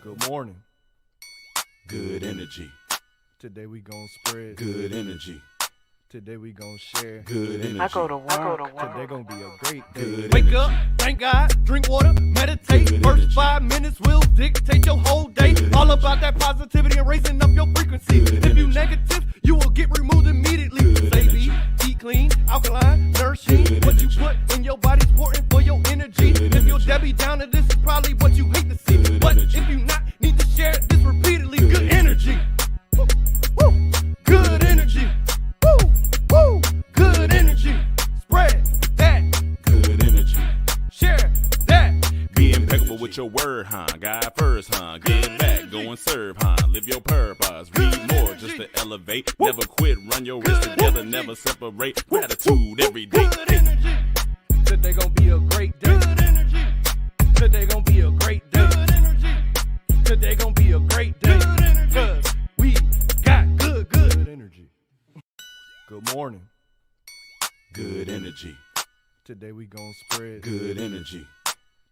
Good morning. Good energy. Today we gon' spread Good energy. Today we gon' share Good energy. I go to work. Today gon' be a great day. Good Wake energy. up, thank God, drink water, meditate. Good First energy. 5 minutes will dictate your whole day. Good All energy. about that positivity and raising up your frequency. Good If you energy. negative, you will get removed immediately. Good Say energy. eat clean, alkaline, nourishing. Good What you energy. put in your body's important for your energy. Good If you're energy. Debbie Downer, this is probably what you hate to see. Good But energy. if you not, need to share this repeatedly. Good Good energy. Woo, woo. Good energy. Woo, woo. Good energy. Spread that. Good energy. Share that. Be impeccable with your word, huh? God first, huh? Get back, go and serve, huh? Live your purpose, read more just to elevate. Never quit, run your wrist together, never separate. Gratitude every day. Good energy. Today gon' be a great day. Good energy. Today gon' be a great day. Good energy. Today gon' be a great day. Good energy. 'Cause we got good Good energy. Good morning. Good energy. Today we gon' spread Good energy.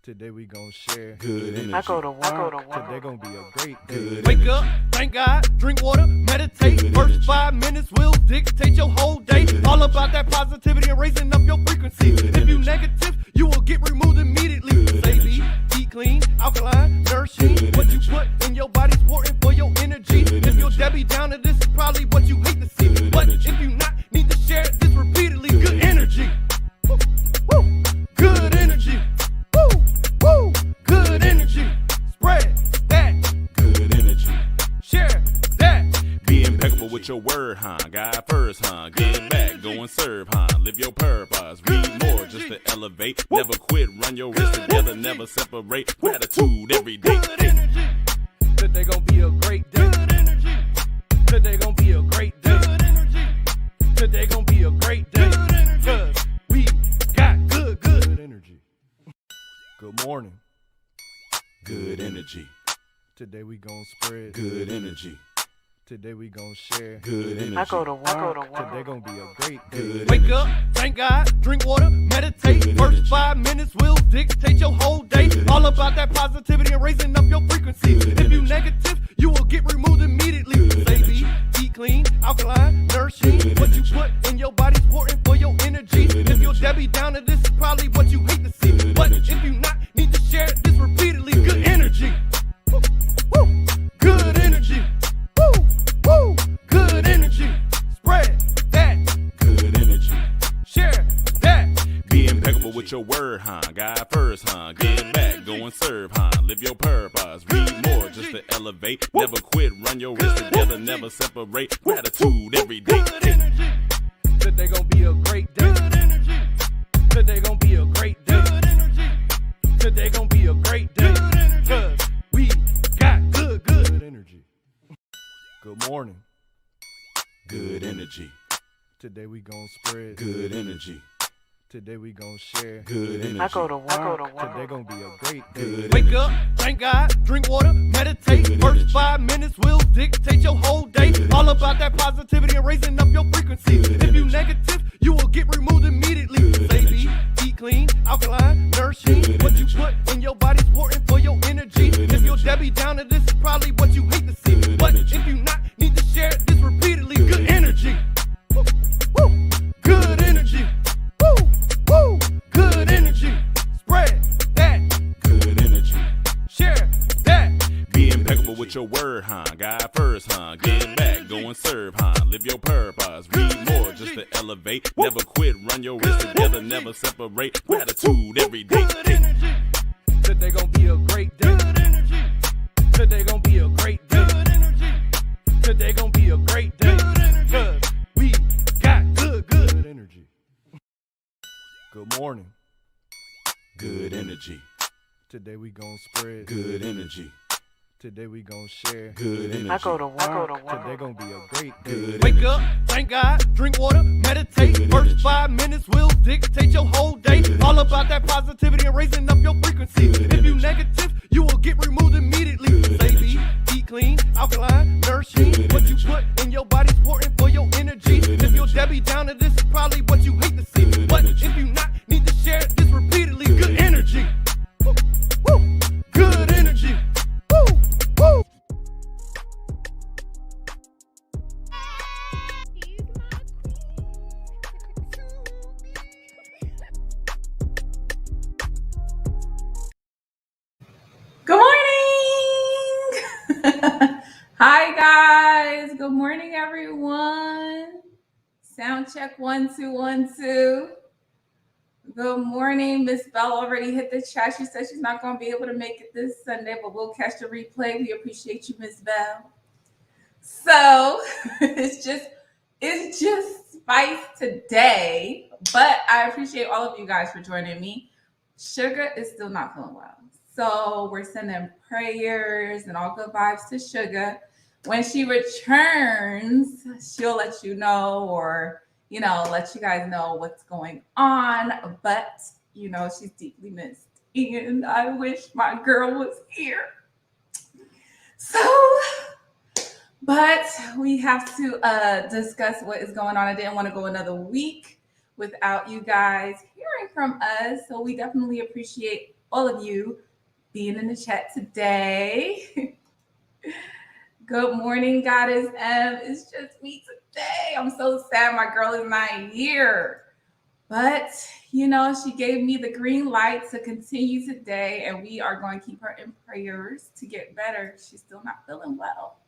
Today we gon' share Good energy. I go to work. Today gon' be a great day. Good Wake energy. up, thank God, drink water, meditate. Good First energy. 5 minutes will dictate your whole day. Good All energy. about that positivity and raising up your frequency. Good If you energy. negative, you will get removed immediately. Good Say energy. eat clean, alkaline, nourishing. Good What you energy. put in your body's important for your energy. Good If you're energy. Debbie Downer, this is probably what you hate to see. Good But energy. if you not, need to share this repeatedly. Good Good energy. Woo, woo. Good energy. Woo, woo. Good energy. Spread that. Good energy. Share that. Be impeccable with your word, huh? God first, huh? Get back, go and serve, huh? Live your purpose, read more just to elevate. Never quit, run your wrist together, never separate. Gratitude every day. Good energy. Today gon' be a great day. Good energy. Today gon' be a great day. Good energy. Today gon' be a great day. Good energy. 'Cause we got good. Good energy. Good morning. Good energy. Today we gon' spread Good energy. Today we gon' share Good energy. I go to work. Today gon' be a great day. Good Wake energy. up, thank God, drink water, meditate. Good First energy. 5 minutes will dictate your whole day. Good All energy. about that positivity and raising up your frequency. Good If you energy. negative, you will get removed immediately. Good Say energy. eat clean, alkaline, nourishing. Good What you energy. put in your body's important for your energy. Good If you're energy. Debbie Downer, this is probably what you hate to see. Good But energy. if you not, need to share this repeatedly. Good Good energy. Woo, woo. Good energy. Woo, woo. Good energy. Spread that. Good energy. Share that. Be impeccable with your word, huh? God first, huh? Get back, go and serve, huh? Live your purpose, read more just to elevate. Never quit, run your wrist together, never separate. Gratitude every day. Good energy. Today gon' be a great day. Good energy. Today gon' be a great day. Good energy. Today gon' be a great day. Good energy. 'Cause we got good. Good energy. Good morning. Good energy. Today we gon' spread Good energy. Today we gon' share Good energy. I go to work. Today gon' be a great day. Good Wake energy. up, thank God, drink water, meditate. Good First energy. 5 minutes will dictate your whole day. Good All energy. about that positivity and raising up your frequency. Good If you energy. negative, you will get removed immediately. Good Say energy. eat clean, alkaline, nourishing. Good What you energy. put in your body's important for your energy. Good If you're energy. Debbie Downer, this is probably what you hate to see. Good But energy. if you not, need to share this repeatedly. Good Good energy. Woo, woo. Good energy. Woo, woo. Good energy. Spread that. Good energy. Share that. Be impeccable with your word, huh? God first, huh? Get back, go and serve, huh? Live your purpose, read more just to elevate. Never quit, run your wrist together, never separate. Gratitude every day. Good energy. Today gon' be a great day. Good energy. Today gon' be a great day. Good energy. Today gon' be a great day. Good energy. 'Cause we got good. Good energy. Good morning. Good energy. Today we gon' spread Good energy. Today we gon' share Good energy. I go to work. Today gon' be a great day. Good Wake energy. up, thank God, drink water, meditate. Good First energy. 5 minutes will dictate your whole day. Good All energy. about that positivity and raising up your frequency. Good If you energy. negative, you will get removed immediately. Good Say energy. eat clean, alkaline, nourishing. Good What you energy. put in your body's important for your energy. Good If you're energy. Debbie Downer, this is probably what you hate to see. Good But energy. if you not, need to share this repeatedly. Good Good energy. Woo, woo. Good energy. Woo, Good morning. Hi, guys. Good morning, everyone. Sound check 1 2 1 2. Good morning. Miss Bell already hit the chat. She said she's not going to be able to make it this Sunday, but we'll catch the replay. We appreciate you, Miss Bell. So it's just spice today, but I appreciate all of you guys for joining me. Sugar is still not feeling well. So we're sending prayers and all good vibes to Sugar. When she returns, she'll let you know or, let you guys know what's going on. But, she's deeply missed. And I wish my girl was here. So, but we have to discuss what is going on. I didn't want to go another week without you guys hearing from us. So we definitely appreciate all of you being in the chat today. Good morning, Goddess M. It's just me today. I'm so sad my girl is not here. But, she gave me the green light to continue today, and we are going to keep her in prayers to get better. She's still not feeling well.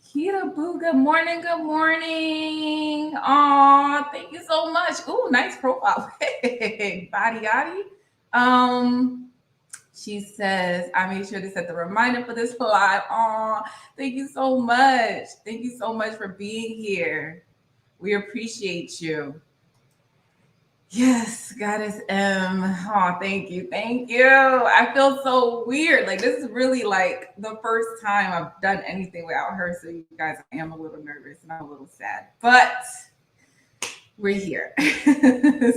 Kita Boo, good morning, good morning. Aw, thank you so much. Ooh, nice profile. Hey, body yaddy. She says, I made sure to set the reminder for this live. Aw, thank you so much. Thank you so much for being here. We appreciate you. Yes, Goddess M. Oh, thank you. Thank you. I feel so weird. Like, this is really like the first time I've done anything without her. So you guys, I am a little nervous and I'm a little sad, but we're here.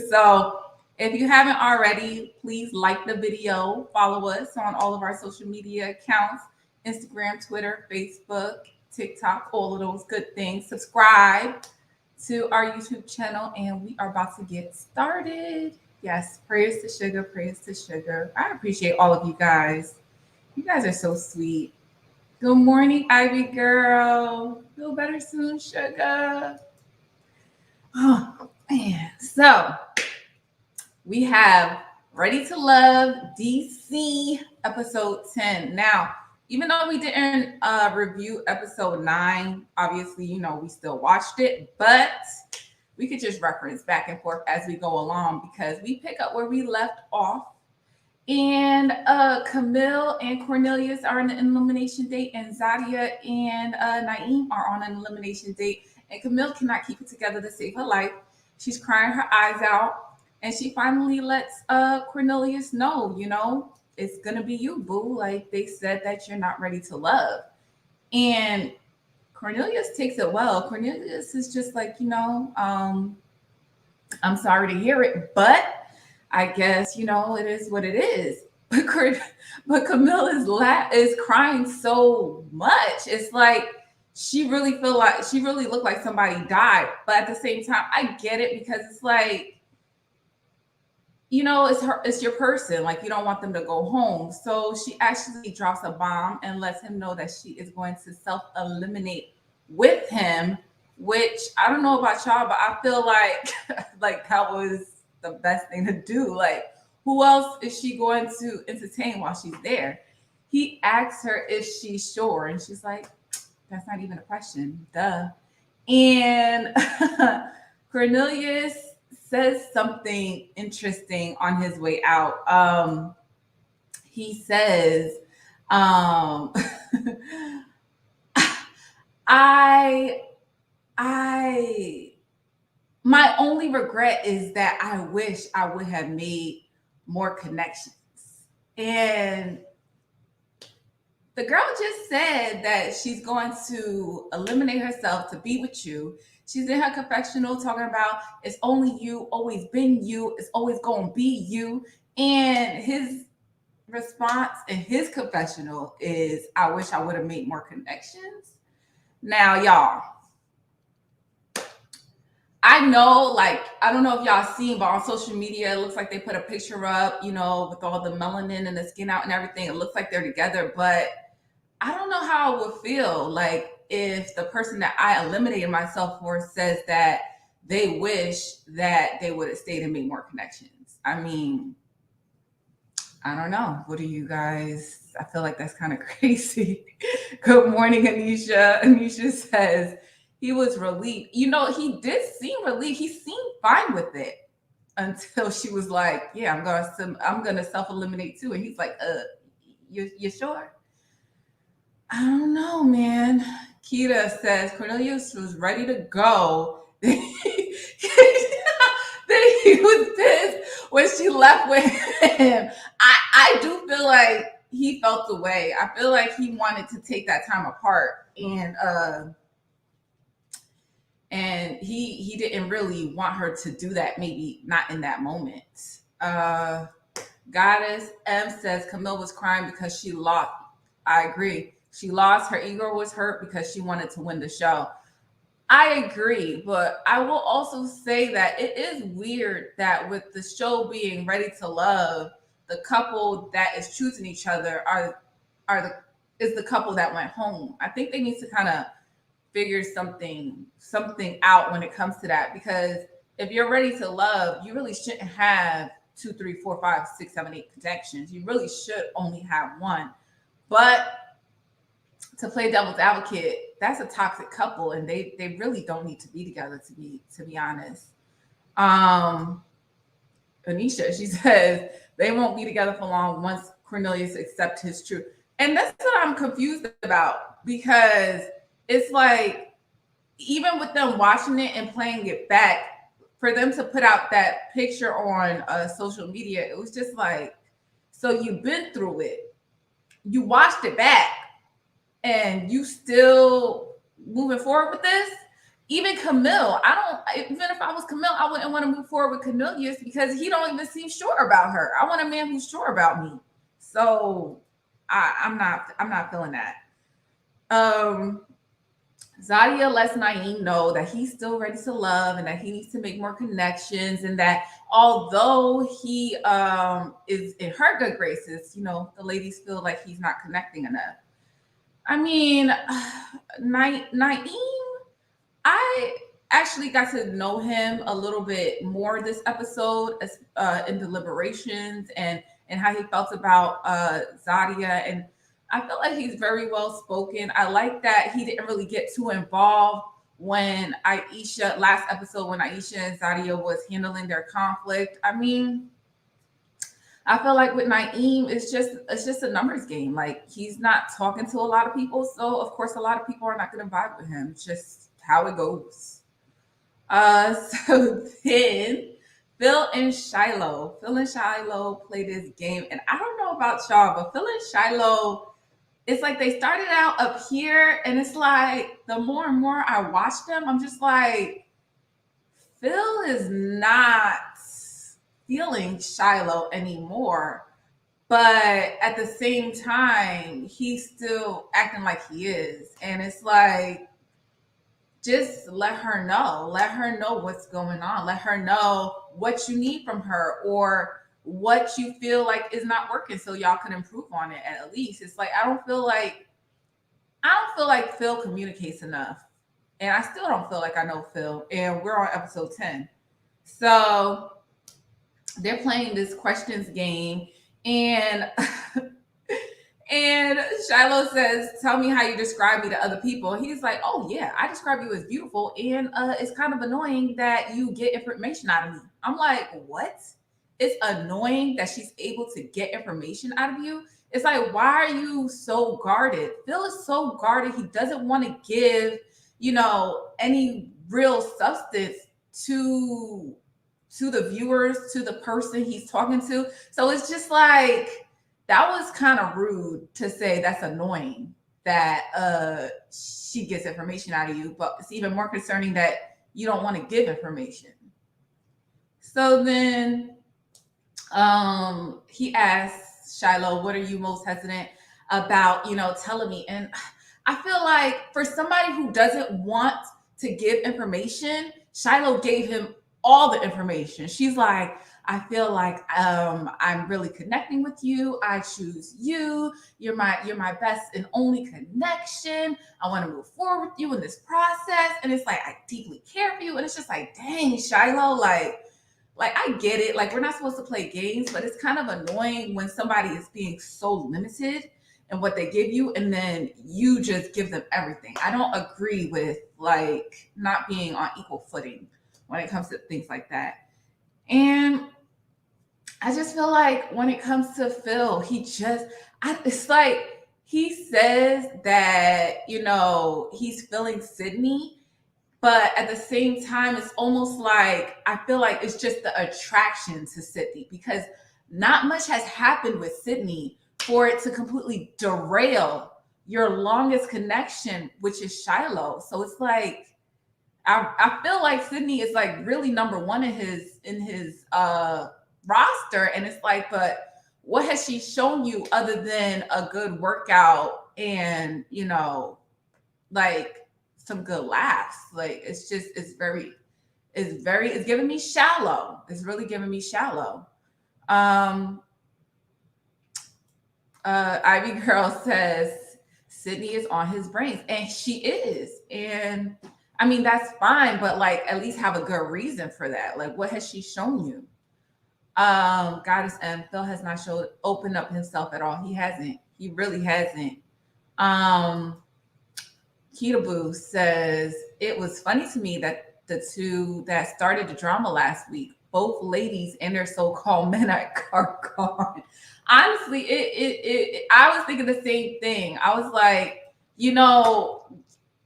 So if you haven't already, please like the video, follow us on all of our social media accounts, Instagram, Twitter, Facebook, TikTok, all of those good things. Subscribe to our YouTube channel, and we are about to get started. Yes, prayers to Sugar, prayers to Sugar. I appreciate all of you guys. You guys are so sweet. Good morning, Ivy girl. Feel better soon, Sugar. Oh, man. So we have Ready to Love DC episode 10. Now, even though we didn't review episode 9, obviously, we still watched it, but we could just reference back and forth as we go along because we pick up where we left off. And Camille and Cornelius are on an elimination date, and Zadia and Naeem are on an elimination date. And Camille cannot keep it together to save her life. She's crying her eyes out. And she finally lets Cornelius know, it's going to be you, boo. Like, they said that you're not ready to love. And Cornelius takes it well. Cornelius is just like, I'm sorry to hear it, but I guess, it is what it is. But Camille is crying so much. It's like she really looked like somebody died. But at the same time, I get it because it's like, it's your person. Like, you don't want them to go home. So she actually drops a bomb and lets him know that she is going to self-eliminate with him, which I don't know about y'all, but I feel like that was the best thing to do. Like, who else is she going to entertain while she's there? He asks her if she's sure, and she's like, that's not even a question. Duh. And Cornelius says something interesting on his way out. He says, my only regret is that I wish I would have made more connections. And the girl just said that she's going to eliminate herself to be with you. She's in her confessional talking about it's only you, always been you, it's always going to be you. And his response in his confessional is, I wish I would have made more connections. Now, y'all, I know, I don't know if y'all seen, but on social media, it looks like they put a picture up, with all the melanin and the skin out and everything. It looks like they're together, but I don't know how I would feel if the person that I eliminated myself for says that they wish that they would have stayed and made more connections. I mean, I don't know. What do you guys? I feel like that's kind of crazy. Good morning, Anisha. Anisha says he was relieved. He did seem relieved. He seemed fine with it until she was like, "Yeah, I'm gonna self eliminate too." And he's like, you sure?" I don't know, man. Kita says Cornelius was ready to go. Then he was pissed when she left with him. I do feel like he felt the way. I feel like he wanted to take that time apart, and he didn't really want her to do that. Maybe not in that moment. Goddess M says Camille was crying because she lost. I agree. She lost. Her ego was hurt because she wanted to win the show. I agree, but I will also say that it is weird that with the show being Ready to Love, the couple that is choosing each other is the couple that went home. I think they need to kind of figure something out when it comes to that, because if you're ready to love, you really shouldn't have 2, 3, 4, 5, 6, 7, 8 connections. You really should only have one. But to play devil's advocate, that's a toxic couple, and they really don't need to be together, to be honest. Anisha, she says they won't be together for long once Cornelius accepts his truth. And that's what I'm confused about, because it's like, even with them watching it and playing it back, for them to put out that picture on social media, it was just like, so you've been through it, you watched it back, and you still moving forward with this? Even Camille, even if I was Camille, I wouldn't want to move forward with Cornelius because he don't even seem sure about her. I want a man who's sure about me. So I'm not feeling that. Zadia lets Naeem know that he's still ready to love and that he needs to make more connections, and that although he is in her good graces, the ladies feel like he's not connecting enough. I mean, Naeem, I actually got to know him a little bit more this episode in deliberations and how he felt about Zadia. And I feel like he's very well spoken. I like that he didn't really get too involved when last episode, when Aisha and Zadia was handling their conflict. I mean, I feel like with Naeem, it's just a numbers game. Like, he's not talking to a lot of people, so of course a lot of people are not going to vibe with him. It's just how it goes. So then Phil and Shiloh play this game, and I don't know about y'all, but Phil and Shiloh, it's like they started out up here, and it's like the more and more I watch them, I'm just like, Phil is not feeling Shiloh anymore, but at the same time, he's still acting like he is. And it's like, just let her know what's going on. Let her know what you need from her, or what you feel like is not working, so y'all can improve on it at least. It's like, I don't feel like Phil communicates enough. And I still don't feel like I know Phil. And we're on episode 10. So they're playing this questions game, and and Shiloh says, "Tell me how you describe me to other people." He's like, "Oh yeah, I describe you as beautiful, and it's kind of annoying that you get information out of me." I'm like, what? It's annoying that she's able to get information out of you? It's like, why are you so guarded? Phil is so guarded. He doesn't want to give, any real substance to the viewers, to the person he's talking to. So it's just like, that was kind of rude to say that's annoying that she gets information out of you, but it's even more concerning that you don't want to give information. So then he asks Shiloh, what are you most hesitant about, telling me? And I feel like for somebody who doesn't want to give information, Shiloh gave him all the information. She's like, I feel like I'm really connecting with you. I choose you. You're my best and only connection. I want to move forward with you in this process. And it's like, I deeply care for you. And it's just like, dang, Shiloh, like like, I get it. Like, we're not supposed to play games, but it's kind of annoying when somebody is being so limited in what they give you, and then you just give them everything. I don't agree with like not being on equal footing when it comes to things like that. And I just feel like when it comes to Phil, it's like he says that, he's feeling Sydney, but at the same time, it's almost like I feel like it's just the attraction to Sydney because not much has happened with Sydney for it to completely derail your longest connection, which is Shiloh. So it's like I feel like Sydney is like really number one in his roster, and it's like, but what has she shown you other than a good workout and like some good laughs? Like it's giving me shallow. It's really giving me shallow. Ivy Girl says Sydney is on his brains, and she is. And I mean, that's fine, but like at least have a good reason for that. Like, what has she shown you? Goddess M, Phil has not opened up himself at all. He hasn't. He really hasn't. Kitaboo says it was funny to me that the two that started the drama last week, both ladies and their so-called men are gone. Honestly, I was thinking the same thing. I was like,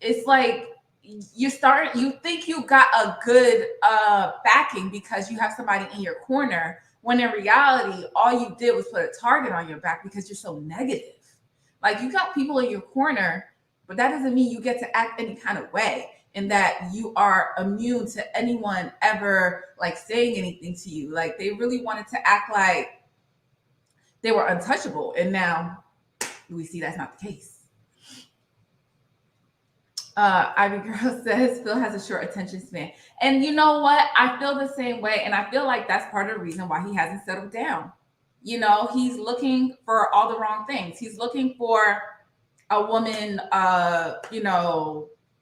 it's like you think you got a good backing because you have somebody in your corner, when in reality, all you did was put a target on your back because you're so negative. Like, you got people in your corner, but that doesn't mean you get to act any kind of way and that you are immune to anyone ever like saying anything to you. Like, they really wanted to act like they were untouchable, and now we see that's not the case. Ivy Girl says Phil has a short attention span. And you know what? I feel the same way. And I feel like that's part of the reason why he hasn't settled down. He's looking for all the wrong things. He's looking for a woman,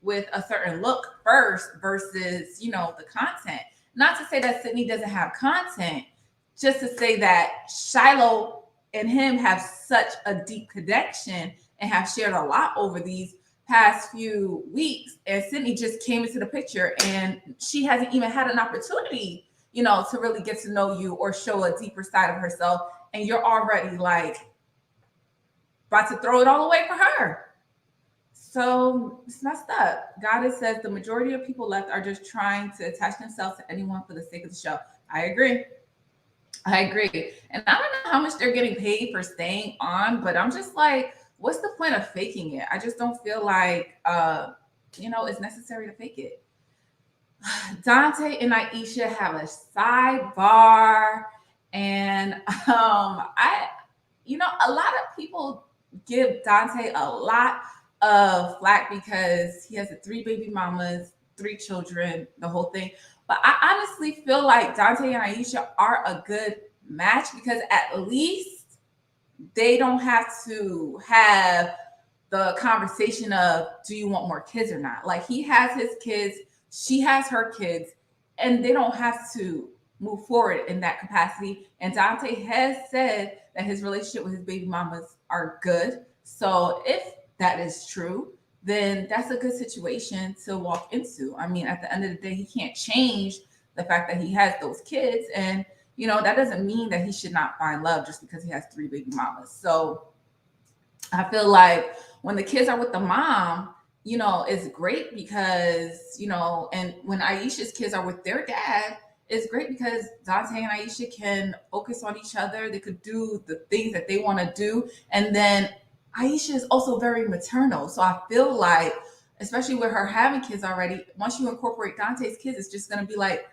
with a certain look first versus, the content. Not to say that Sydney doesn't have content, just to say that Shiloh and him have such a deep connection and have shared a lot over these past few weeks, and Sydney just came into the picture and she hasn't even had an opportunity, to really get to know you or show a deeper side of herself, and you're already like about to throw it all away for her. So it's messed up. Goddess says the majority of people left are just trying to attach themselves to anyone for the sake of the show. I agree. And I don't know how much they're getting paid for staying on, but I'm just like, what's the point of faking it? I just don't feel like, it's necessary to fake it. Dante and Aisha have a sidebar, and a lot of people give Dante a lot of flack because he has 3 baby mamas, 3 children, the whole thing. But I honestly feel like Dante and Aisha are a good match because at least they don't have to have the conversation of, do you want more kids or not? Like, he has his kids, she has her kids, and they don't have to move forward in that capacity. And Dante has said that his relationship with his baby mamas are good. So if that is true, then that's a good situation to walk into. I mean, at the end of the day, he can't change the fact that he has those kids. And, that doesn't mean that he should not find love just because he has 3 baby mamas. So I feel like when the kids are with the mom, it's great because, and when Aisha's kids are with their dad, it's great because Dante and Aisha can focus on each other. They could do the things that they want to do. And then Aisha is also very maternal. So I feel like, especially with her having kids already, once you incorporate Dante's kids, it's just going to be like,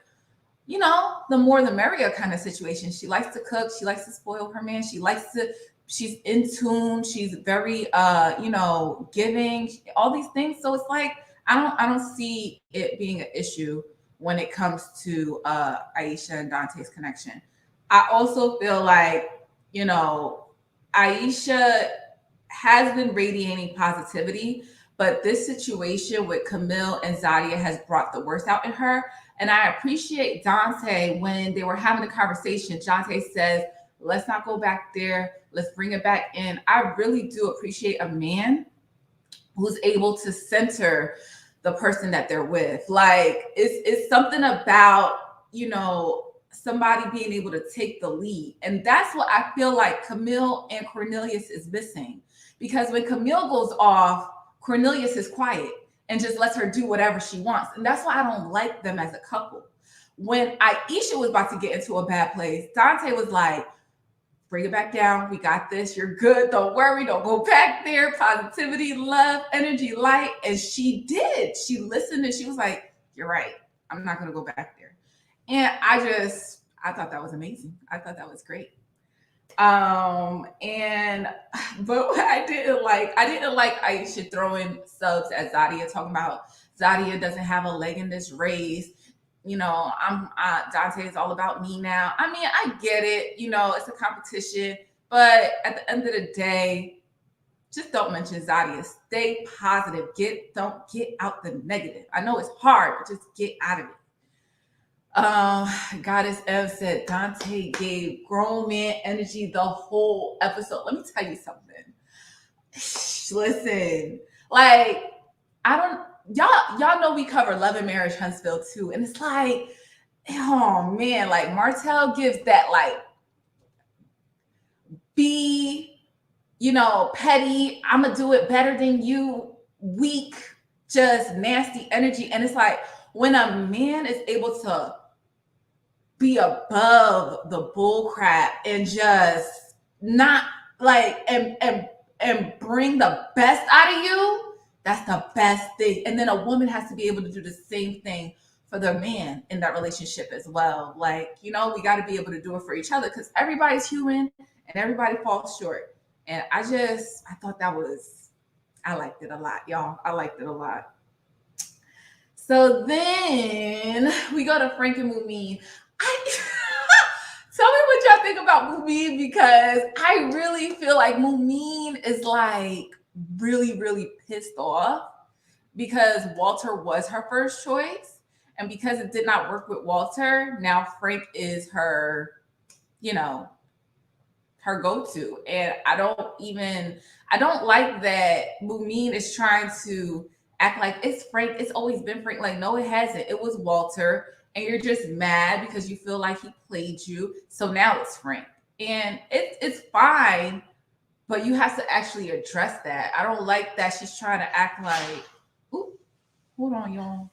the more the merrier kind of situation. She likes to cook. She likes to spoil her man. She's in tune. She's very, giving, all these things. So it's like, I don't see it being an issue when it comes to Aisha and Dante's connection. I also feel like, Aisha has been radiating positivity, But this situation with Camille and Zadia has brought the worst out in her. And I appreciate Dante when they were having a conversation. Dante says, let's not go back there. Let's bring it back in. I really do appreciate a man who's able to center the person that they're with. Like it's something about, somebody being able to take the lead. And that's what I feel like Camille and Cornelius is missing. Because when Camille goes off, Cornelius is quiet and just lets her do whatever she wants. And that's why I don't like them as a couple. When Aisha was about to get into a bad place, Dante was like, bring it back down. We got this. You're good. Don't worry. Don't go back there. Positivity, love, energy, light. And she did. She listened and she was like, you're right. I'm not going to go back there. And I thought that was amazing. I thought that was great. But what I didn't like Aisha throwing subs at Zadia, talking about Zadia doesn't have a leg in this race. Dante is all about me now. I mean, I get it. It's a competition, but at the end of the day, just don't mention Zadia. Stay positive. Don't get out the negative. I know it's hard, but just get out of it. Goddess Ev said Dante gave grown man energy the whole episode. Let me tell you something. Listen, like y'all know we cover Love and Marriage Huntsville too, and it's like, oh man, like Martell gives that like be, petty. I'm gonna do it better than you. Weak, just nasty energy, and it's like when a man is able to be above the bull crap and just not like and bring the best out of you, that's the best thing. And then a woman has to be able to do the same thing for their man in that relationship as well. Like, we got to be able to do it for each other because everybody's human and everybody falls short. And I thought I liked it a lot, y'all. I liked it a lot. So then we go to Frank and Mumin. Tell me what y'all think about Mumin, because I really feel like Mumin is like really, really pissed off because Walter was her first choice. And because it did not work with Walter, now Frank is her, her go-to. And I don't like that Mumin is trying to act like it's Frank. It's always been Frank. Like, no, it hasn't. It was Walter. And you're just mad because you feel like he played you. So now it's Frank. And it's fine, but you have to actually address that. I don't like that she's trying to act like, ooh, hold on, y'all.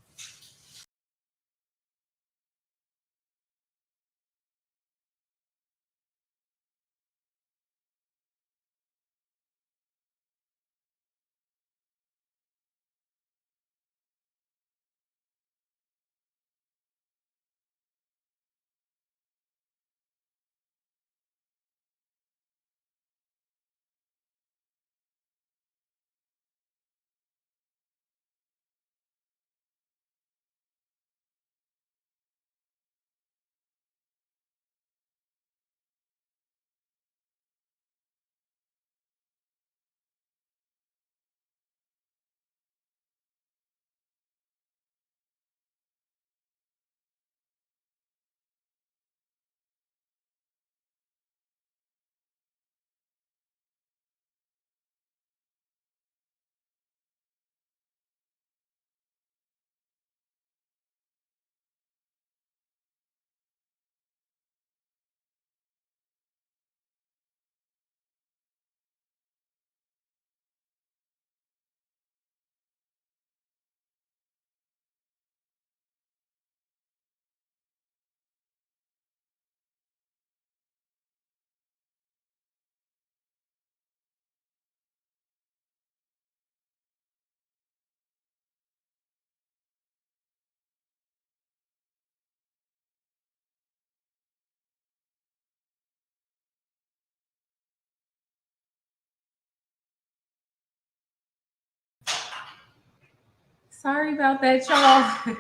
Sorry about that, y'all.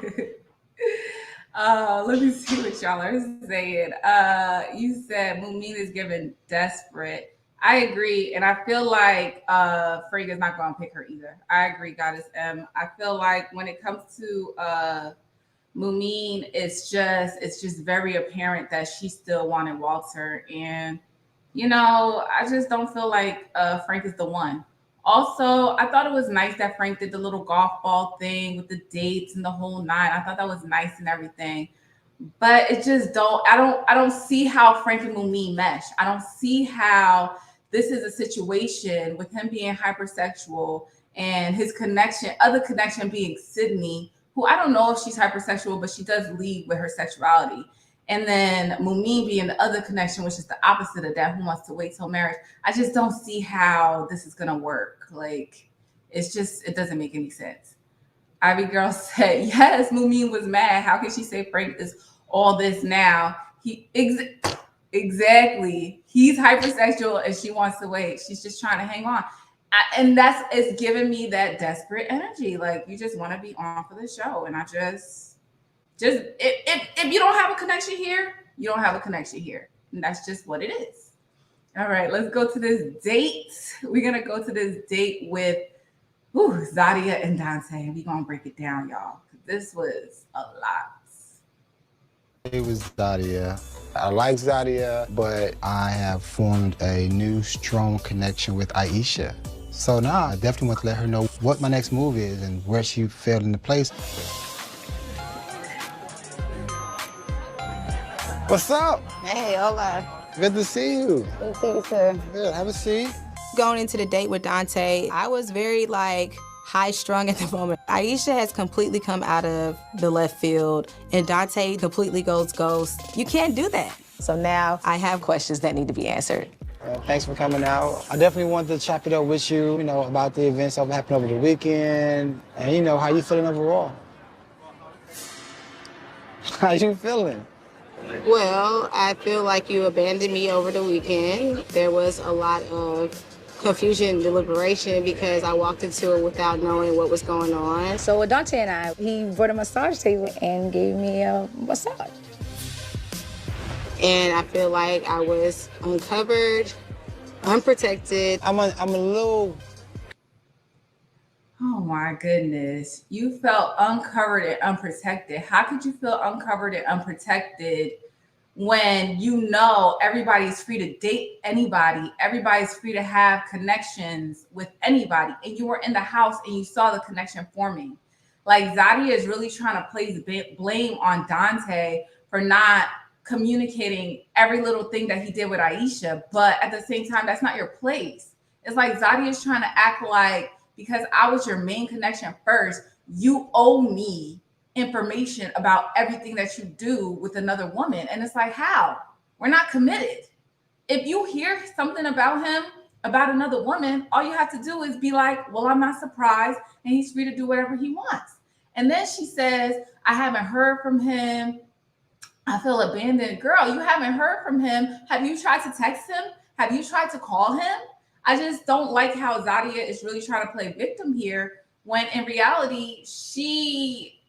Let me see what y'all are saying. You said Mumin is giving desperate. I agree, and I feel like Frank is not gonna pick her either. I agree, Goddess M. I feel like when it comes to Mumin, it's just very apparent that she still wanted Walter, and I just don't feel like Frank is the one. Also, I thought it was nice that Frank did the little golf ball thing with the dates and the whole nine. I thought that was nice and everything. But it just I don't see how Frank and Mumin mesh. I don't see how this is a situation with him being hypersexual and his other connection being Sydney, who I don't know if she's hypersexual, but she does lead with her sexuality. And then Mumin being the other connection, which is the opposite of that, who wants to wait till marriage. I just don't see how this is gonna work. Like, it doesn't make any sense. Ivy Girl said, yes, Mumin was mad. How can she say Frank is all this now? Exactly. He's hypersexual and she wants to wait. She's just trying to hang on. And it's giving me that desperate energy. Like, you just want to be on for the show. And I just if you don't have a connection here, you don't have a connection here. And that's just what it is. All right, let's go to this date. We're going to go to this date with Zadia and Dante. We're going to break it down, y'all. This was a lot. It was Zadia. I like Zadia, but I have formed a new strong connection with Aisha. So now I definitely want to let her know what my next move is and where she fell into place. What's up? Hey, hola. Good to see you. Good to see you, sir. Good, have a seat. Going into the date with Dante, I was very high-strung at the moment. Aisha has completely come out of the left field, and Dante completely goes ghost. You can't do that. So now I have questions that need to be answered. Thanks for coming out. I definitely wanted to chop it up with you, about the events that happened over the weekend, and how you feeling overall. How you feeling? Well, I feel like you abandoned me over the weekend. There was a lot of confusion and deliberation because I walked into it without knowing what was going on. So with Dante and I, he brought a massage table and gave me a massage. And I feel like I was uncovered, unprotected. I'm a little... Oh my goodness. You felt uncovered and unprotected. How could you feel uncovered and unprotected when everybody's free to date anybody, everybody's free to have connections with anybody, and you were in the house and you saw the connection forming? Like, Zadia is really trying to place blame on Dante for not communicating every little thing that he did with Aisha, but at the same time, that's not your place. It's like Zadia is trying to act like, because I was your main connection first, you owe me information about everything that you do with another woman. And it's like, how? We're not committed. If you hear something about him, about another woman, all you have to do is be like, well, I'm not surprised, and he's free to do whatever he wants. And then she says, I haven't heard from him. I feel abandoned. Girl, you haven't heard from him. Have you tried to text him? Have you tried to call him? I just don't like how Zadia is really trying to play victim here, when in reality, she,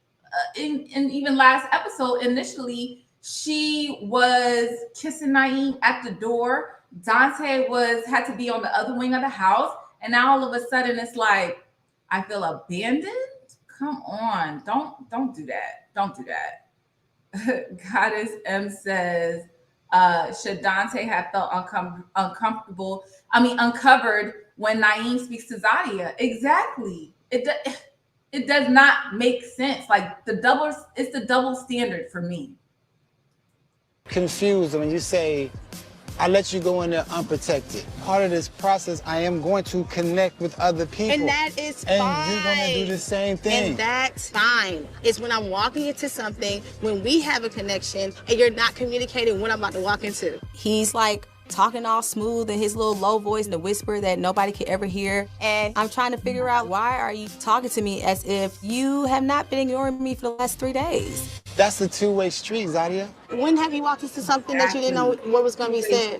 in even last episode, initially, she was kissing Naeem at the door. Dante had to be on the other wing of the house. And now all of a sudden it's like, I feel abandoned. Come on. Don't do that. Don't do that. Goddess M says, should Dante have felt uncovered when Naeem speaks to Zadia? Exactly. It does not make sense. Like, it's the double standard for me. Confused when you say, I let you go in there unprotected. Part of this process, I am going to connect with other people. And that is fine. And you're going to do the same thing. And that's fine. It's when I'm walking into something, when we have a connection, and you're not communicating what I'm about to walk into. He's like talking all smooth in his little low voice and the whisper that nobody could ever hear. And I'm trying to figure out, why are you talking to me as if you have not been ignoring me for the last 3 days? That's a two-way street, Zadia. When have you walked into something that you didn't know what was going to be said?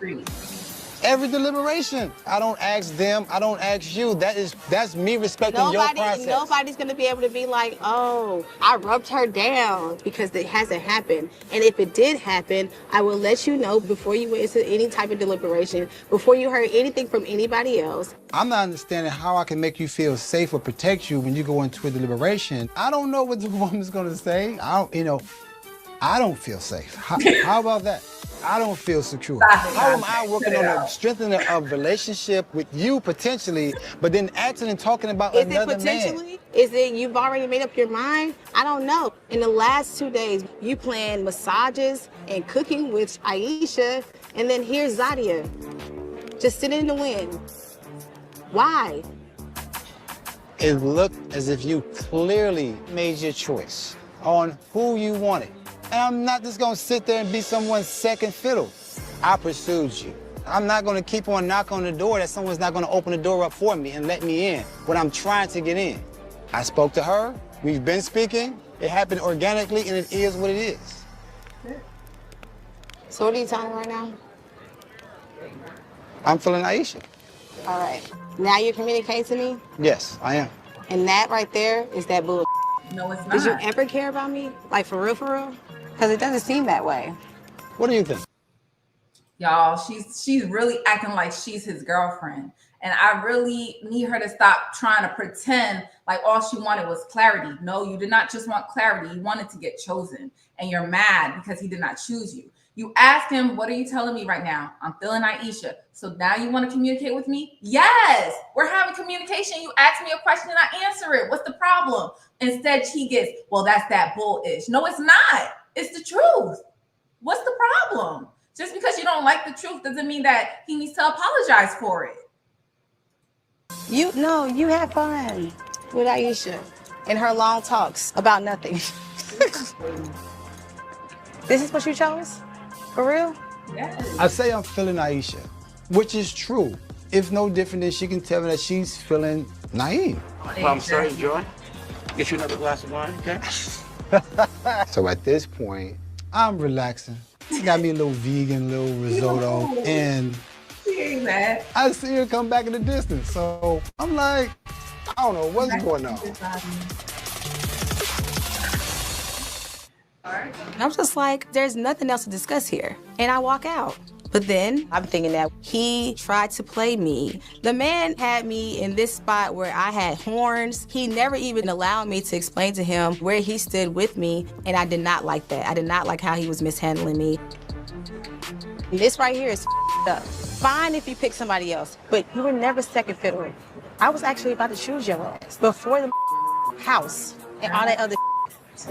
Every deliberation. I don't ask them. I don't ask you. That's me respecting your process. Nobody's gonna be able to be like, oh, I rubbed her down, because it hasn't happened. And if it did happen, I will let you know before you went into any type of deliberation, before you heard anything from anybody else. I'm not understanding how I can make you feel safe or protect you when you go into a deliberation. I don't know what the woman's gonna say. I don't feel safe. How about that? I don't feel secure. How am I working on strengthening a relationship with you potentially, but then acting and talking about another man? Is it you've already made up your mind? I don't know. In the last 2 days, you planned massages and cooking with Aisha, and then here's Zadia, just sitting in the wind. Why? It looked as if you clearly made your choice on who you wanted. And I'm not just gonna sit there and be someone's second fiddle. I pursued you. I'm not gonna keep on knocking on the door that someone's not gonna open the door up for me and let me in when I'm trying to get in. I spoke to her, we've been speaking, it happened organically, and it is what it is. So what are you telling me right now? I'm feeling Aisha. All right. Now you're communicating to me? Yes, I am. And that right there is that bull. No, it's not. Did you ever care about me? Like, for real, for real? Because it doesn't seem that way. What do you think? Y'all, she's really acting like she's his girlfriend. And I really need her to stop trying to pretend like all she wanted was clarity. No, you did not just want clarity. You wanted to get chosen. And you're mad because he did not choose you. You asked him, what are you telling me right now? I'm feeling Aisha. So now you want to communicate with me? Yes, we're having communication. You ask me a question and I answer it. What's the problem? Instead, she gets, well, that's that bullish. No, it's not. It's the truth. What's the problem? Just because you don't like the truth doesn't mean that he needs to apologize for it. You had fun with Aisha and her long talks about nothing. This is what you chose? For real? Yes. I say I'm feeling Aisha, which is true. If no different than she can tell me that she's feeling Naeem. Well, I'm sorry, Joy. Get you another glass of wine, okay? So at this point, I'm relaxing. Got me a little vegan, little risotto, and She ain't mad. I see her come back in the distance. So I'm like, I don't know what's going on. I'm just like, there's nothing else to discuss here. And I walk out. But then I'm thinking that he tried to play me. The man had me in this spot where I had horns. He never even allowed me to explain to him where he stood with me. And I did not like that. I did not like how he was mishandling me. This right here is up. Fine if you pick somebody else, but you were never second fiddle. I was actually about to choose your ass before the house and all that other.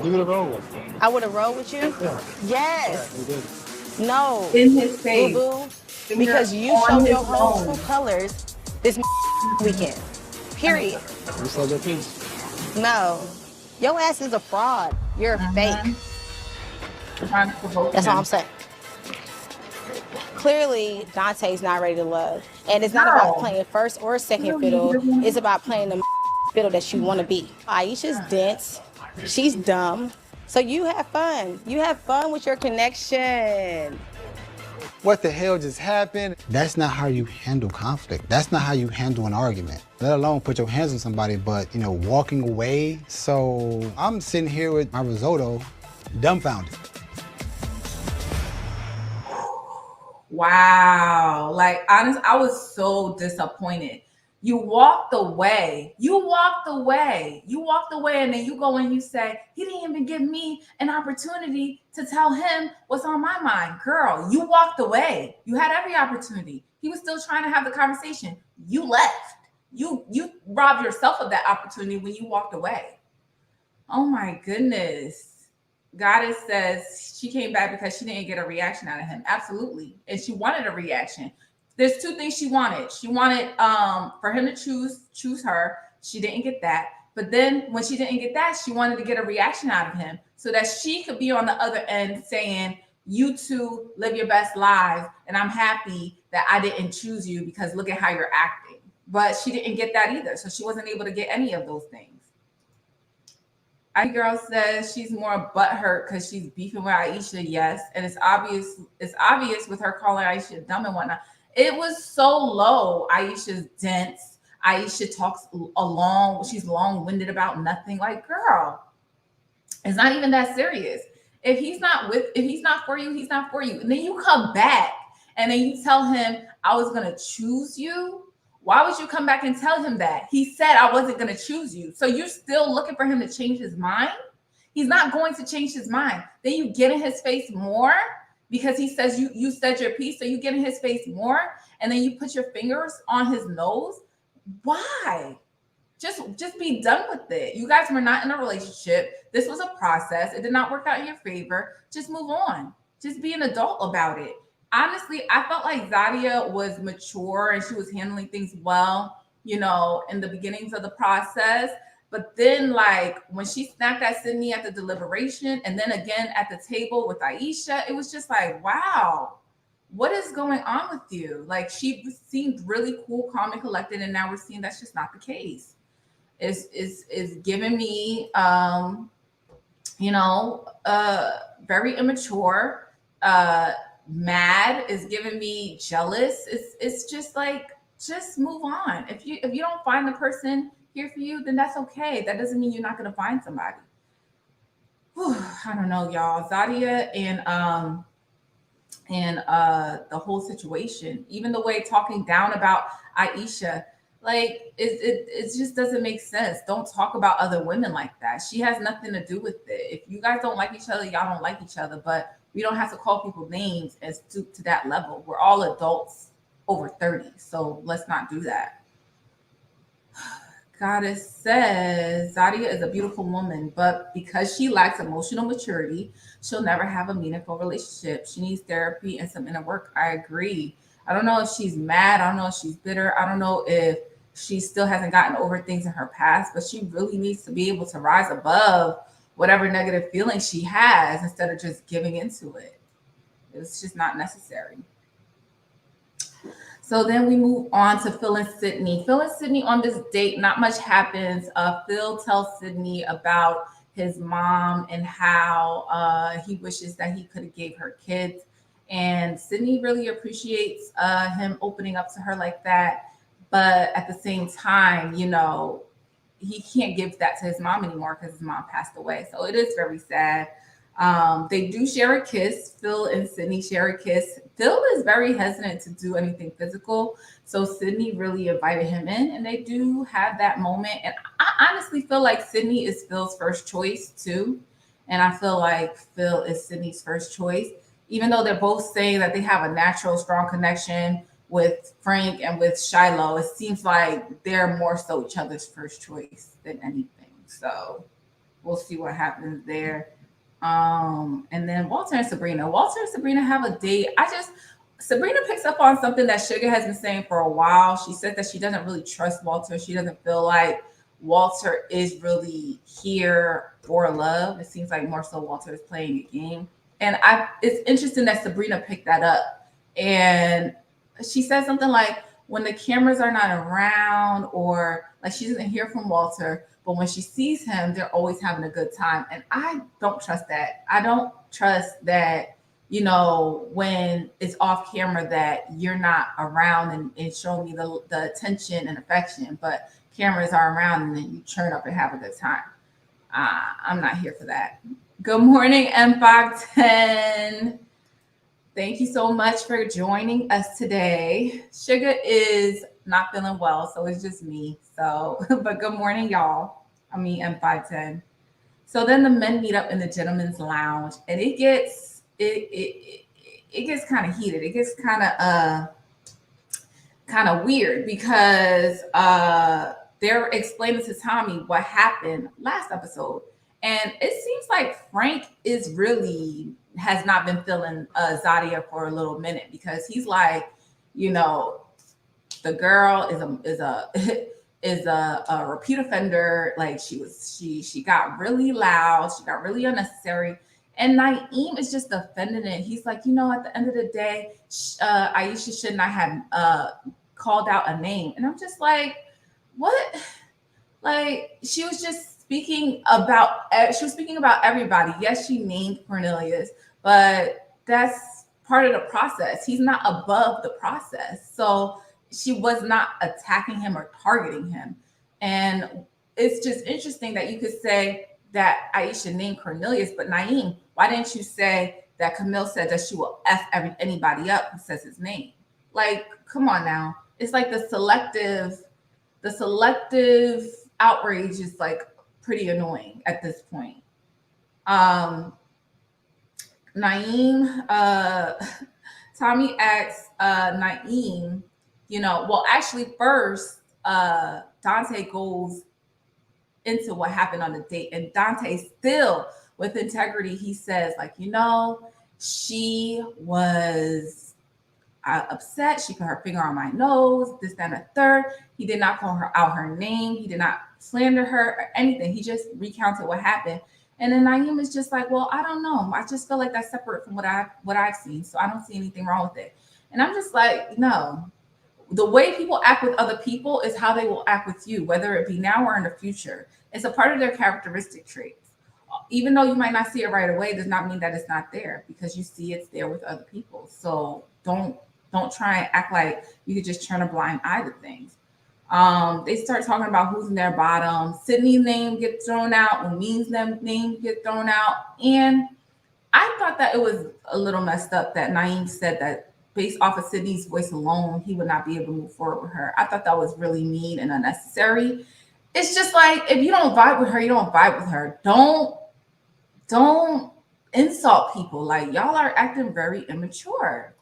You would have rolled with me. I would have rolled with you? Yeah. Yes. No. In his face. Boo-boo, because you showed your whole true colors this weekend. Period. You said that piece. No. Your ass is a fraud. You're fake. Trying to provoke That's him. all I'm saying. Clearly, Dante's not ready to love. And it's not about playing first or second fiddle. It's about playing the fiddle that you want to be. Aisha's dense. She's dumb. So you have fun. You have fun with your connection. What the hell just happened? That's not how you handle conflict. That's not how you handle an argument. Let alone put your hands on somebody, but, walking away. So I'm sitting here with my risotto, dumbfounded. Wow. Like, honest, I was so disappointed. You walked away. You walked away. You walked away, and then you go and you say, he didn't even give me an opportunity to tell him what's on my mind. Girl, you walked away. You had every opportunity. He was still trying to have the conversation. You left. You robbed yourself of that opportunity when you walked away. Oh my goodness. Goddess says she came back because she didn't get a reaction out of him. Absolutely. And she wanted a reaction. There's two things she wanted. She wanted for him to choose her. She didn't get that. But then when she didn't get that, she wanted to get a reaction out of him so that she could be on the other end saying, you two live your best lives. And I'm happy that I didn't choose you because look at how you're acting. But she didn't get that either. So she wasn't able to get any of those things. Girl says she's more butthurt because she's beefing with Aisha. Yes. And it's obvious with her calling Aisha dumb and whatnot. It was so low. Aisha's dense. Aisha talks along. She's long-winded about nothing. Like, girl, it's not even that serious. If he's not for you, he's not for you. And then you come back and then you tell him, I was gonna choose you. Why would you come back and tell him that? He said I wasn't gonna choose you. So you're still looking for him to change his mind? He's not going to change his mind. Then you get in his face more because he says you said your piece. So you get in his face more and then you put your fingers on his nose. Why? Just be done with it. You guys were not in a relationship. This was a process. It did not work out in your favor. Just move on. Just be an adult about it. Honestly, I felt like Zadia was mature and she was handling things well, in the beginnings of the process. But then, like, when she snapped at Sydney at the deliberation and then again at the table with Aisha, it was just like, wow, what is going on with you? Like, she seemed really cool, calm, and collected, and now we're seeing that's just not the case. Is giving me very immature, mad, is giving me jealous. It's just like, just move on. If you don't find the person here for you, then that's okay. That doesn't mean you're not gonna find somebody. Whew, I don't know, y'all. Zadia and the whole situation, even the way talking down about Aisha, like it just doesn't make sense. Don't talk about other women like that. She has nothing to do with it. If you guys don't like each other, y'all don't like each other, but we don't have to call people names and stoop to that level. We're all adults over 30, so let's not do that. Goddess says Zadia is a beautiful woman, but because she lacks emotional maturity, she'll never have a meaningful relationship. She needs therapy and some inner work. I agree. I don't know if she's mad. I don't know if she's bitter. I don't know if she still hasn't gotten over things in her past, but she really needs to be able to rise above whatever negative feelings she has instead of just giving into it. It's just not necessary. So then we move on to Phil and Sydney. Phil and Sydney on this date, not much happens. Phil tells Sydney about his mom and how he wishes that he could have gave her kids. And Sydney really appreciates him opening up to her like that. But at the same time, he can't give that to his mom anymore because his mom passed away. So it is very sad. They do share a kiss. Phil and Sydney share a kiss. Phil is very hesitant to do anything physical. So Sydney really invited him in and they do have that moment. And I honestly feel like Sydney is Phil's first choice too. And I feel like Phil is Sydney's first choice, even though they're both saying that they have a natural, strong connection with Frank and with Shiloh. It seems like they're more so each other's first choice than anything. So we'll see what happens there. And then Walter and Sabrina. Walter and Sabrina have a date. Sabrina picks up on something that Suga has been saying for a while. She said that she doesn't really trust Walter. She doesn't feel like Walter is really here for love. It seems like more so Walter is playing a game. And it's interesting that Sabrina picked that up. And she said something like, when the cameras are not around, or like she doesn't hear from Walter, but when she sees him, they're always having a good time. And I don't trust that. I don't trust that, when it's off camera that you're not around and showing me the attention and affection, but cameras are around and then you turn up and have a good time. I'm not here for that. Good morning, M510. Thank you so much for joining us today. Suga is not feeling well, so it's just me. But good morning, y'all. I mean, M510. So then the men meet up in the gentleman's lounge, and it gets kind of heated. It gets kind of weird because they're explaining to Tommy what happened last episode, and it seems like Frank has not been feeling Zadia for a little minute, because he's like, the girl is a repeat offender. Like she got really loud, she got really unnecessary, and Naeem is just defending it. He's like, at the end of the day, Aisha should not have called out a name. And I'm just like, what? Like, she was speaking about everybody. Yes, she named Cornelius, but that's part of the process. He's not above the process. So she was not attacking him or targeting him. And it's just interesting that you could say that Aisha named Cornelius, but Naeem, why didn't you say that Camille said that she will F anybody up who says his name? Like, come on now. It's like the selective outrage is like pretty annoying at this point. Naeem, Tommy asks Naeem, well, actually first, Dante goes into what happened on the date, and Dante still with integrity, he says like, she was upset. She put her finger on my nose, this, that, and the third. He did not call her out her name. He did not slander her or anything. He just recounted what happened. And then Naeem is just like, well, I don't know. I just feel like that's separate from what I've seen. So I don't see anything wrong with it. And I'm just like, no. The way people act with other people is how they will act with you, whether it be now or in the future. It's a part of their characteristic traits. Even though you might not see it right away, does not mean that it's not there, because you see it's there with other people. So don't try and act like you could just turn a blind eye to things. They start talking about who's in their bottom. Sydney's name gets thrown out. Umeen's name gets thrown out. And I thought that it was a little messed up that Naeem said that based off of Sydney's voice alone, he would not be able to move forward with her. I thought that was really mean and unnecessary. It's just like, if you don't vibe with her, you don't vibe with her. Don't insult people. Like, y'all are acting very immature.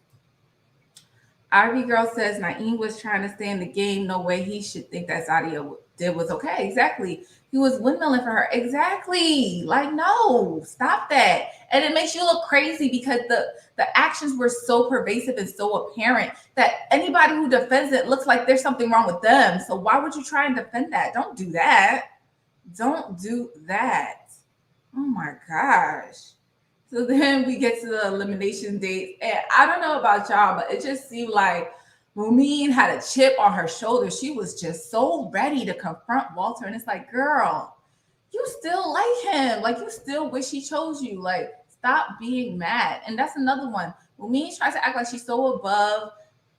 Ivy Girl says Naeem was trying to stay in the game. No way he should think that Zadia did was okay. Exactly. He was windmilling for her. Exactly. Like, no, stop that. And it makes you look crazy because the actions were so pervasive and so apparent that anybody who defends it looks like there's something wrong with them. So why would you try and defend that? Don't do that. Don't do that. Oh my gosh. So then we get to the elimination date. And I don't know about y'all, but it just seemed like Umeen had a chip on her shoulder. She was just so ready to confront Walter. And it's like, girl, you still like him. Like, you still wish he chose you. Like, stop being mad. And that's another one. Umeen tries to act like she's so above,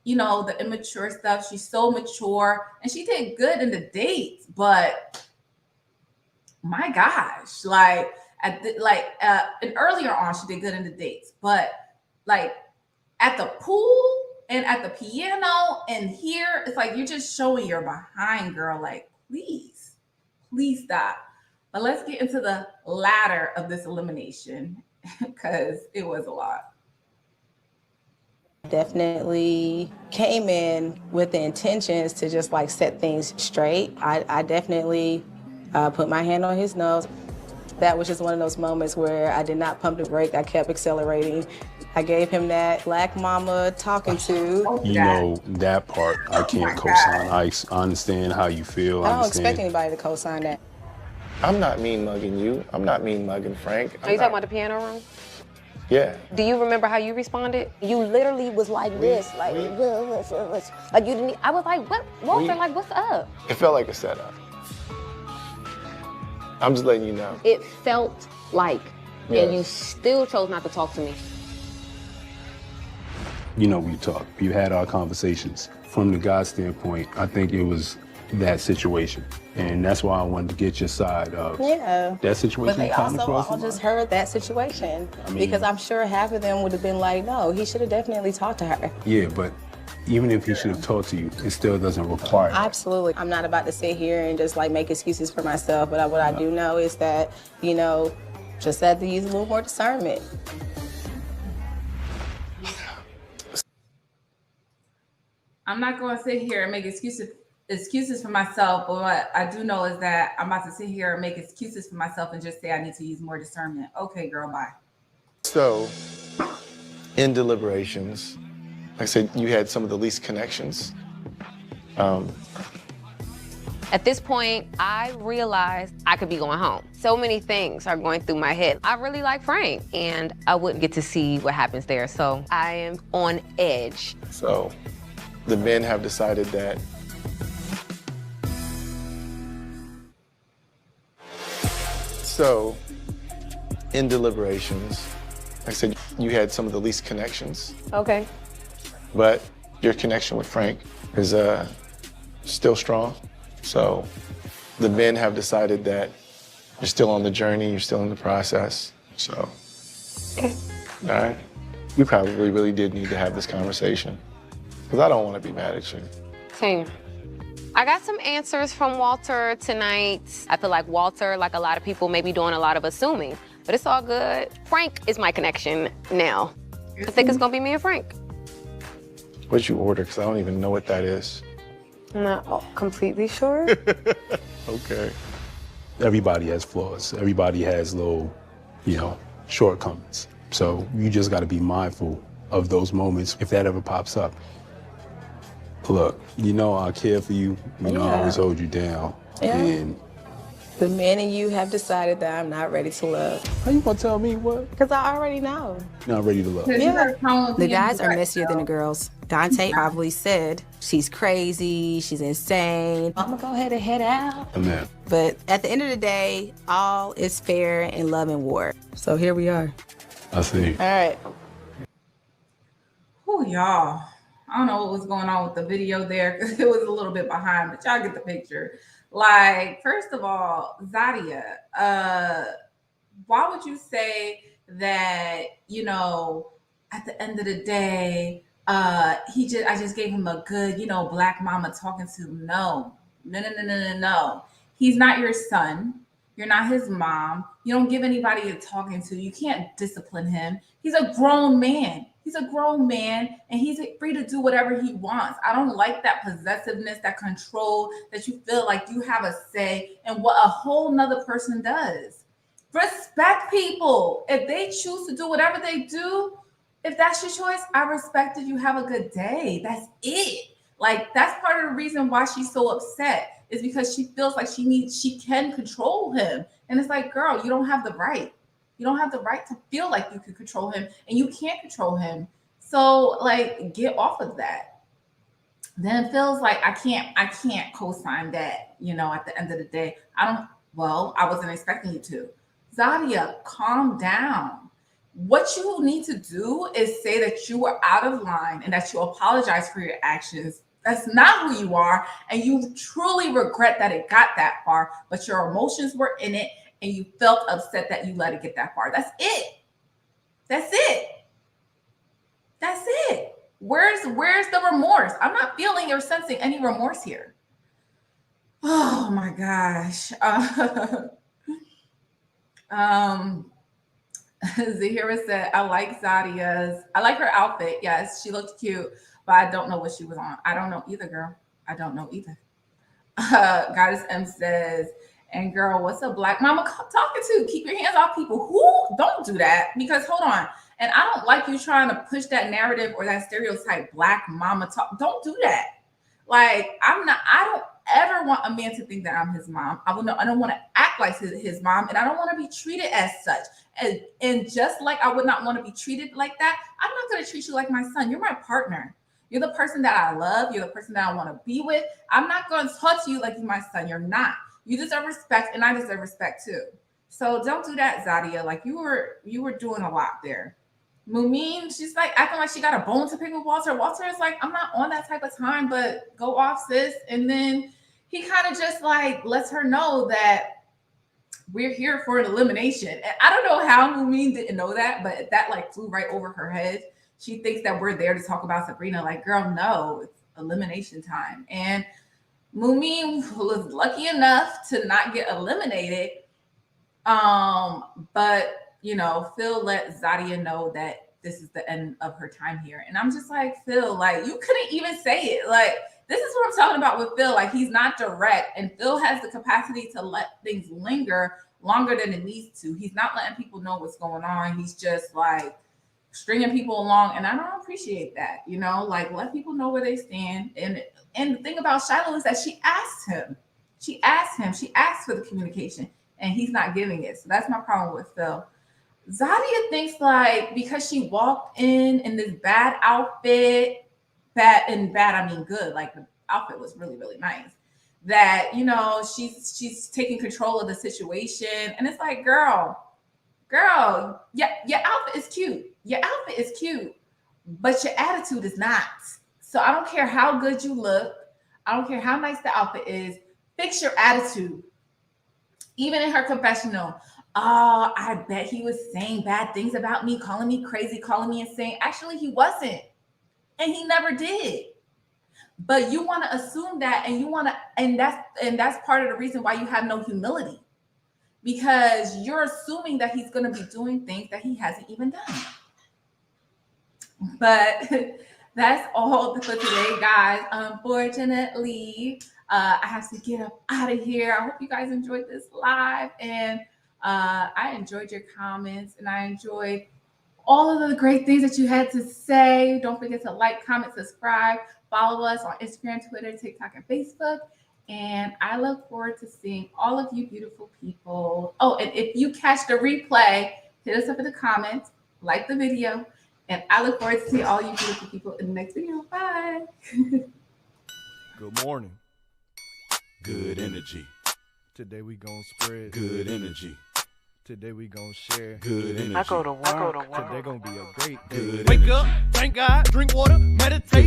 the immature stuff. She's so mature. And she did good in the dates. But my gosh, and earlier on, she did good in the dates, but like at the pool and at the piano and here, it's like you're just showing you're behind, girl. Like, please stop. But let's get into the ladder of this elimination because it was a lot. Definitely came in with the intentions to just like set things straight. I definitely put my hand on his nose. That was just one of those moments where I did not pump the brake. I kept accelerating. I gave him that black mama talking to. That part I can't co-sign. I understand how you feel. I don't expect anybody to co-sign that. I'm not mean mugging you. I'm not mean mugging Frank. Are you talking about the piano room? Yeah. Do you remember how you responded? You literally was like this, like you didn't. I was like, what, Walter? Like, what's up? It felt like a setup. I'm just letting you know. It felt like, and you still chose not to talk to me. We talked. We've had our conversations. From the guy's standpoint, I think it was that situation. And that's why I wanted to get your side of that situation. But they also all just heard that situation. Because I'm sure half of them would have been like, no, he should have definitely talked to her. Yeah, but even if he should have talked to you, it still doesn't require it. Absolutely. I'm not about to sit here and just like make excuses for myself, but what I do know is that, just had to use a little more discernment. I'm not going to sit here and make excuses for myself, but what I do know is that I'm about to sit here and make excuses for myself and just say I need to use more discernment. Okay, girl, bye. So, in deliberations, like I said, you had some of the least connections. At this point, I realized I could be going home. So many things are going through my head. I really like Frank, and I wouldn't get to see what happens there, so I am on edge. So, the men have decided that in deliberations, Like I said, you had some of the least connections, Okay. but your connection with Frank is still strong. So the men have decided that you're still on the journey, you're still in the process. So, Okay. all right. We probably really did need to have this conversation because I don't want to be mad at you. Same. I got some answers from Walter tonight. I feel like Walter, like a lot of people, may be doing a lot of assuming, but it's all good. Frank is my connection now. I think it's gonna be me and Frank. What'd you order? Because I don't even know what that is. I'm not completely sure. Okay. Everybody has flaws. Everybody has little, shortcomings. So you just got to be mindful of those moments if that ever pops up. Look, I care for you. I always hold you down. Yeah. And The man and you have decided that I'm not ready to love. how you gonna tell me what? Because I already know. You're not ready to love. Yeah. The The guys are messier than the girls. Dante probably said, she's crazy, she's insane. I'm gonna go ahead and head out. Amen. But at the end of the day, all is fair in love and war. So here we are. I see. All right. Oh, y'all. I don't know what was going on with the video there because it was a little bit behind, but y'all get the picture. Like, first of all, Zadia, why would you say that, at the end of the day, I just gave him a good, black mama talking to him? No. He's not your son. You're not his mom. You don't give anybody a talking to. You can't discipline him. He's a grown man. And he's free to do whatever he wants. I don't like that possessiveness, that control, that you feel like you have a say in what a whole nother person does. Respect people. If they choose to do whatever they do, if that's your choice, I respect it. You have a good day. That's it. Like, that's part of the reason why she's so upset, is because she feels like she can control him. And it's like, girl, you don't have the right. You don't have the right to feel like you can control him, and you can't control him. So, like, get off of that. Then it feels like I can't co-sign that, at the end of the day. I wasn't expecting you to. Zadia, calm down. What you need to do is say that you were out of line and that you apologize for your actions. That's not who you are, and you truly regret that it got that far, but your emotions were in it, and you felt upset that you let it get that far. That's it. Where's the remorse? I'm not feeling or sensing any remorse here. Oh my gosh. Zahira said, I like her outfit. Yes, she looked cute, but I don't know what she was on. I don't know either, girl. I don't know either. Goddess M says, and girl, what's a black mama talking to? Keep your hands off people. Who? Don't do that, because hold on. And I don't like you trying to push that narrative or that stereotype, black mama talk. Don't do that. Like, I don't ever want a man to think that I'm his mom. I don't want to act like his mom, and I don't want to be treated as such. And just like I would not want to be treated like that, I'm not going to treat you like my son. You're my partner. You're the person that I love. You're the person that I want to be with. I'm not going to talk to you like you're my son. You're not. You deserve respect, and I deserve respect too. So don't do that, Zadia. Like, you were doing a lot there. Mumin, she's like acting like she got a bone to pick with Walter. Walter is like, I'm not on that type of time, but go off, sis. And then he kind of just like lets her know that we're here for an elimination. And I don't know how Mumin didn't know that, but that like flew right over her head. She thinks that we're there to talk about Sabrina. Like, girl, no, it's elimination time. And Mumin was lucky enough to not get eliminated. But Phil let Zadia know that this is the end of her time here. And I'm just like, Phil, like, you couldn't even say it. Like, this is what I'm talking about with Phil. Like, he's not direct, and Phil has the capacity to let things linger longer than it needs to. He's not letting people know what's going on. He's just like stringing people along, and I don't appreciate that. Like, let people know where they stand. And the thing about Shiloh is that she asked for the communication, and he's not giving it. So that's my problem with Phil. Zadia thinks like because she walked in this bad outfit, I mean good, like the outfit was really, really nice, that she's taking control of the situation. And it's like, girl, girl, your outfit is cute. Your outfit is cute, but your attitude is not. So I don't care how good you look. I don't care how nice the outfit is. Fix your attitude. Even in her confessional, oh, I bet he was saying bad things about me, calling me crazy, calling me insane. Actually, he wasn't. And he never did. But you want to assume that, and that's part of the reason why you have no humility. Because you're assuming that he's going to be doing things that he hasn't even done. But that's all for today, guys. Unfortunately, I have to get up out of here. I hope you guys enjoyed this live, and I enjoyed your comments, and I enjoyed all of the great things that you had to say. Don't forget to like, comment, subscribe, follow us on Instagram, Twitter, TikTok, and Facebook. And I look forward to seeing all of you beautiful people. Oh, and if you catch the replay, hit us up in the comments, like the video, and I look forward to seeing all you beautiful people in the next video. Bye. Good morning. Good energy. Today we gonna spread Good energy. Today we gonna share Good energy. I go to work. Today gonna be a great day. Good Wake energy. up, thank God, drink water, meditate.